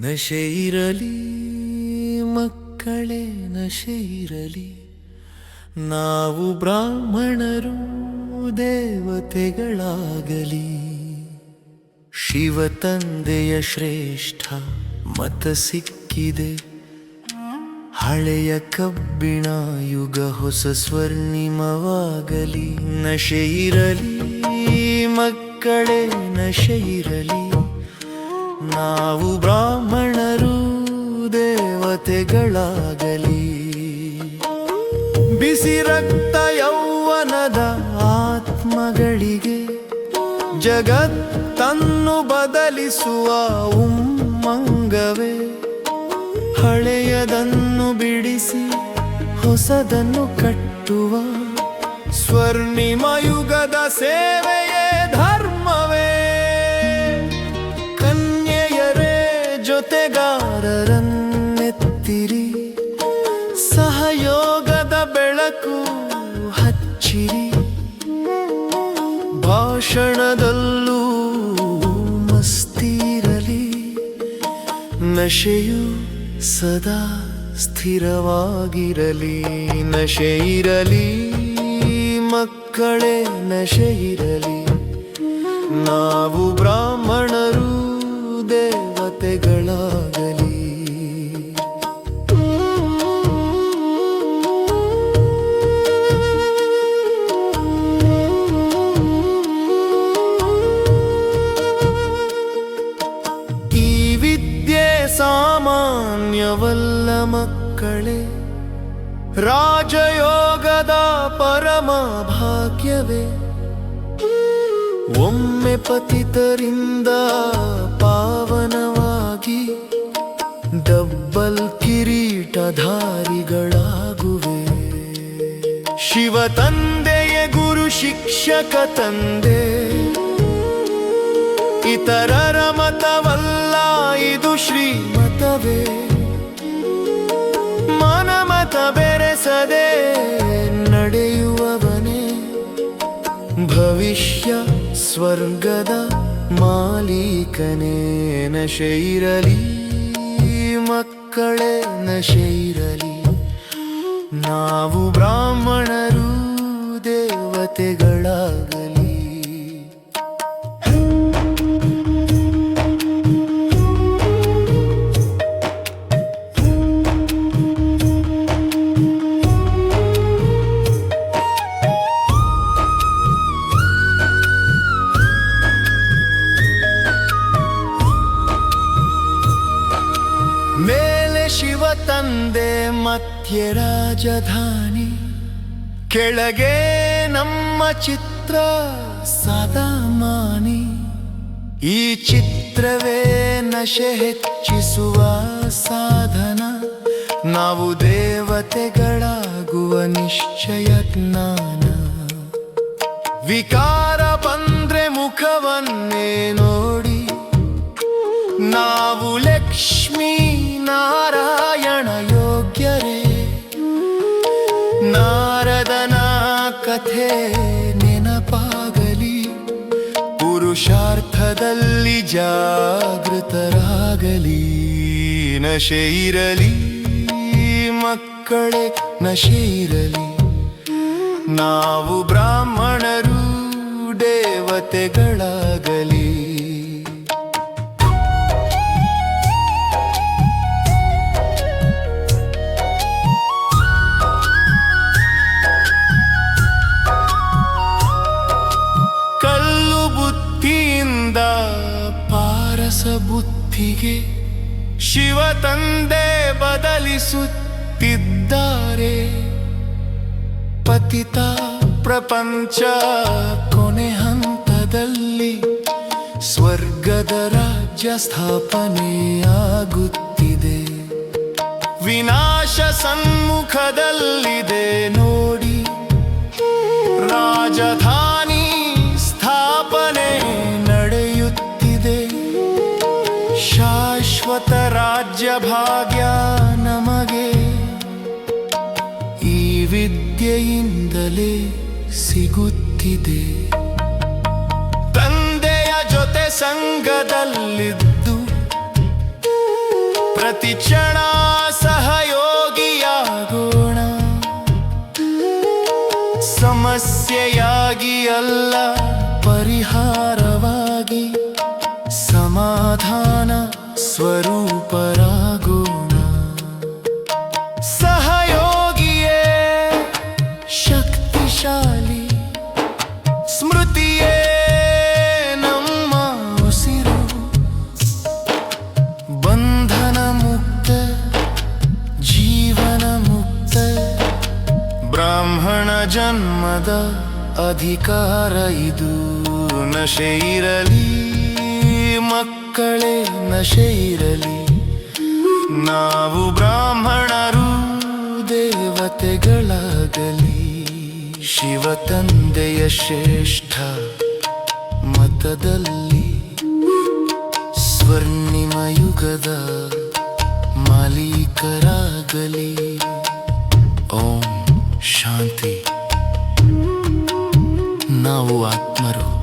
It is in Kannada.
ನಶೆ ಇರಲಿ ಮಕ್ಕಳೇ, ನಶೆ ಇರಲಿ. ನಾವು ಬ್ರಾಹ್ಮಣರು ದೇವತೆಗಳಾಗಲಿ. ಶಿವ ತಂದೆಯ ಶ್ರೇಷ್ಠ ಮತ ಸಿಕ್ಕಿದೆ. ಹಳೆಯ ಕಬ್ಬಿಣ ಯುಗ ಹೊಸ ಸ್ವರ್ಣಿಮವಾಗಲಿ. ನಶೆ ಇರಲಿ ಮಕ್ಕಳೇ, ನಶೆ ಇರಲಿ. ನಾವು ಬ್ರಾಹ್ಮಣರು ದೇವತೆಗಳಾಗಲಿ. ಬಿಸಿ ರಕ್ತ ಯೌವನದ ಆತ್ಮಗಳಿಗೆ ಜಗತ್ತನ್ನು ಬದಲಿಸುವ ಉಮ್ಮಂಗವೇ. ಹಳೆಯದನ್ನು ಬಿಡಿಸಿ ಹೊಸದನ್ನು ಕಟ್ಟುವ ಸ್ವರ್ಣಿಮ ಯುಗದ ಸೇವೆಯೇ ಧರ್ಮವೇ. ಕನ್ಯೆಯರೇ ಜೊತೆಗಾರರನ್ನೆತ್ತಿರಿ, ಸಹಯೋಗದ ಬೆಳಕು ಹಚ್ಚಿರಿ. ಭಾಷಣದಲ್ಲೂ ಮಸ್ತಿರಲಿ, ನಶೆಯು ಸದಾ ಸ್ಥಿರವಾಗಿರಲಿ. ನಶೆ ಇರಲಿ ಮಕ್ಕಳೇ, ನಶೆ ಇರಲಿ. ನಾವು ಬ್ರಾಹ್ಮಣರು ದೇವತೆಗಳಾಗಲಿ. ಈ ವಿದ್ಯೆ ಸಾಮಾನ್ಯವಲ್ಲ ಮಕ್ಕಳೇ, ರಾಜಯೋಗದ ಪರಮ ಭಾಗ್ಯವೇ. ಒಮ್ಮೆ ಪತಿತರಿಂದ ಪಾವನವಾಗಿ ಡಬ್ಬಲ್ ಕಿರೀಟಧಾರಿಗಳಾಗುವೆ. ಶಿವ ತಂದೆಯ ಗುರು ಶಿಕ್ಷಕ ತಂದೆ, ಇತರರ ಮತವಲ್ಲ ಇದು ಶ್ರೀಮತವೇ. ಮನಮತ ಬೆರೆಸದೆ ನಡೆಯುವವನೇ ಭವಿಷ್ಯ ಸ್ವರ್ಗದ ಮಾಲೀಕನೇ. ನಶೆ ಇರಲಿ ಮಕ್ಕಳೇ, ನಶೆ ಇರಲಿ. ನಾವು ಬ್ರಾಹ್ಮಣರು ದೇವತೆಗಳಾಗಲಿ. ಮೇಲೆ ಶಿವ ತಂದೆ ಮಧ್ಯ ರಾಜಧಾನಿ, ಕೆಳಗೆ ನಮ್ಮ ಚಿತ್ರ ಸದಾಮಾನಿ. ಈ ಚಿತ್ರವೇ ನಶೆ ಹೆಚ್ಚಿಸುವ ಸಾಧನ. ನಾವು ದೇವತೆಗಳಾಗುವ ನಿಶ್ಚಯ ಜ್ಞಾನ. ವಿಕಾರ ಬಂದ್ರೆ ಮುಖವನ್ನೇ ನೋಡಿ, ನಾವು ಲಕ್ಷ್ಮೀ ನಾರಾಯಣ ಯೋಗ್ಯರೇ. ನಾರದನ ಕಥೆ ನೆನಪಾಗಲಿ, ಪುರುಷಾರ್ಥದಲ್ಲಿ ಜಾಗೃತರಾಗಲಿ. ನಶೆ ಇರಲಿ ಮಕ್ಕಳೇ, ನಶೆ ಇರಲಿ. ನಾವು ಬ್ರಾಹ್ಮಣರು ದೇವತೆಗಳಾಗಲಿ. ಪಾರಸ ಬುದ್ಧಿಗೆ ಶಿವ ತಂದೆ ಬದಲಿಸುತ್ತಿದ್ದಾರೆ. ಪತಿತ ಪ್ರಪಂಚ ಕೊನೆ ಹಂತದಲ್ಲಿ ಸ್ವರ್ಗದ ರಾಜ್ಯ ಸ್ಥಾಪನೆಯಾಗುತ್ತಿದೆ. ವಿನಾಶ ಸನ್ಮುಖದಲ್ಲಿದೆ ನೋಡಿ, ರಾಜಧಾನಿ ಸ್ಥಾಪನೆ ನಡೆಯುತ್ತಿದೆ. ಶಾಶ್ವತ ರಾಜ್ಯ ಭಾಗ್ಯ ನಮಗೆ ಈ ವಿದ್ಯೆಯಿಂದಲೇ ಸಿಗುತ್ತಿದೆ. ತಂದೆಯ ಜೊತೆ ಸಂಗದಲ್ಲಿದ್ದು ಪ್ರತಿ ಕ್ಷಣ ಸಹಯೋಗಿಯಾಗೋಣ. ಸಮಸ್ಯೆಯಾಗಿ ಅಲ್ಲ, ಪರಿಹಾರವಾಗಿ ಸಮಾಧಾನ ಸ್ವರೂಪರಾಗೋಣ. ಸಹಯೋಗಿಯೇ ಶಕ್ತಿಶಾಲಿ, ಸ್ಮೃತಿಯೇ ನಮ್ಮ ಉಸಿರು. ಬಂಧನ ಮುಕ್ತ ಜೀವನ ಮುಕ್ತ, ಬ್ರಾಹ್ಮಣ ಜನ್ಮದ ಅಧಿಕಾರ ಇದು. ನಶೆ ಇರಲಿ ಮಕ್ಕಳೇ, ನಶೆ ಇರಲಿ, ನಾವು ಬ್ರಾಹ್ಮಣರು ದೇವತೆಗಳಾಗಲಿ. ಶಿವ ತಂದೆಯ ಶ್ರೇಷ್ಠ ಮತದಲ್ಲಿ ಸ್ವರ್ಣಿಮ ಯುಗದ ಮಾಲೀಕರಾಗಲಿ. ಓಂ ಶಾಂತಿ. ನಾವು ಆತ್ಮರು